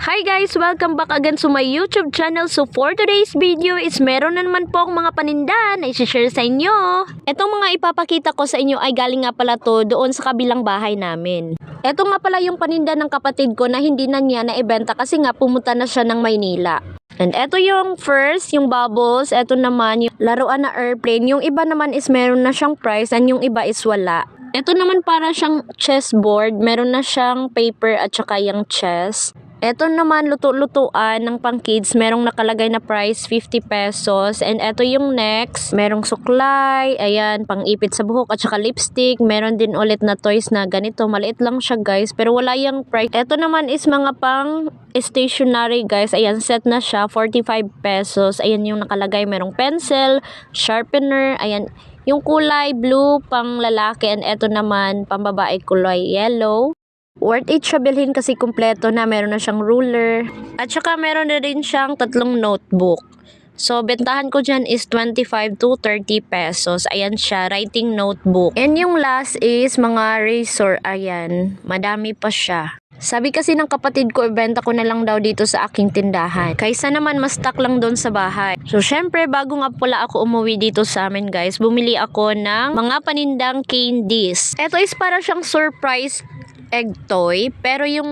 Hi guys! Welcome back again to my YouTube channel. So for today's video is meron na naman po akong mga paninda na isi-share sa inyo. Etong mga ipapakita ko sa inyo ay galing nga pala to doon sa kabilang bahay namin. Eto nga pala yung paninda ng kapatid ko na hindi na niya naibenta kasi nga pumunta na siya ng Maynila. And eto yung first, yung bubbles. Eto naman yung laruan na airplane. Yung iba naman is meron na siyang price and yung iba is wala. Ito naman para siyang chessboard. Meron na siyang paper at saka yung chess. Ito naman luto-lutuan ng pang kids. Merong nakalagay na price 50 pesos. And ito yung next. Merong suklay. Ayan, pang ipit sa buhok at saka lipstick. Meron din ulit na toys na ganito. Maliit lang siya guys. Pero wala yung price. Ito naman is mga pang stationery guys. Ayan, set na siya. 45 pesos. Ayan yung nakalagay. Merong pencil, sharpener. Ayan. Yung kulay blue pang lalaki and eto naman pang babae kulay yellow. Worth it siya bilhin kasi kumpleto na. Meron na siyang ruler. At saka meron na rin siyang tatlong notebook. So, bentahan ko dyan is 25 to 30 pesos. Ayan siya, writing notebook. And yung last is mga razor. Ayan, madami pa siya. Sabi kasi ng kapatid ko, ibenta ko na lang daw dito sa aking tindahan. Kaysa naman mas stock lang doon sa bahay. So, syempre, bago nga pala ako umuwi dito sa amin guys, bumili ako ng mga panindang candies. Ito is para siyang surprise egg toy, pero yung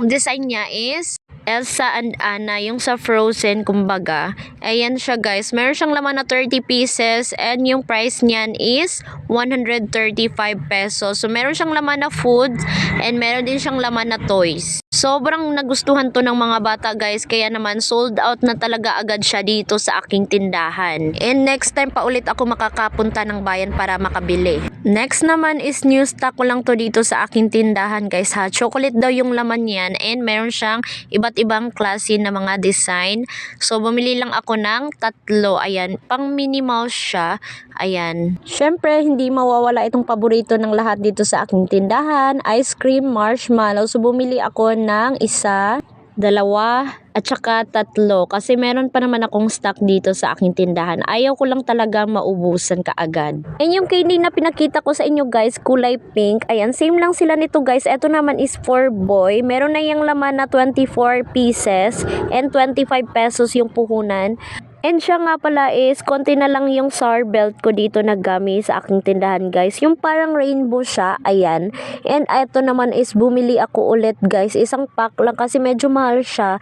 design niya is Elsa and Anna, yung sa Frozen kumbaga. Ayan siya guys, meron siyang laman na 30 pieces and yung price niyan is 135 pesos. So meron siyang laman na food and meron din siyang laman na toys. Sobrang nagustuhan to ng mga bata guys, kaya naman sold out na talaga agad siya dito sa aking tindahan. And next time pa ulit ako makakapunta ng bayan para makabili. Next naman is new stock ko lang to dito sa aking tindahan guys ha. Chocolate daw yung laman niyan and meron siyang iba't ibang klase na mga design. So bumili lang ako ng tatlo. Ayan, pang Minnie Mouse siya. Ayan. Syempre, hindi mawawala itong paborito ng lahat dito sa aking tindahan. Ice cream, marshmallow. So bumili ako ng isa, dalawa, at saka tatlo. Kasi meron pa naman akong stock dito sa aking tindahan. Ayaw ko lang talaga maubusan kaagad. And yung candy na pinakita ko sa inyo guys, kulay pink. Ayan, same lang sila nito guys. Ito naman is for boy. Meron na yung laman na 24 pieces and 25 pesos yung puhunan. And siya nga pala is, konti na lang yung sour belt ko dito na gummy sa aking tindahan guys. Yung parang rainbow siya, ayan. And ito naman is, bumili ako ulit guys. Isang pack lang kasi medyo mahal siya.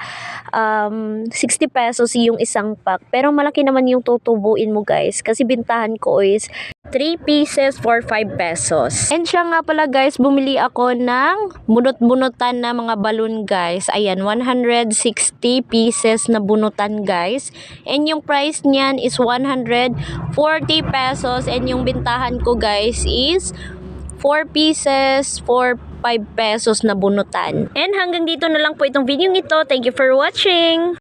60 pesos yung isang pack. Pero malaki naman yung tutubuin mo guys. Kasi bintahan ko is 3 pieces for 5 pesos. And siya nga pala guys, bumili ako ng bunot-bunutan na mga balloon guys. Ayan, 160 pieces na bunutan guys. And yung price niyan is 140 pesos. And yung bintahan ko guys is 4 pieces for 5 pesos na bunutan. And hanggang dito na lang po itong video ito. Thank you for watching!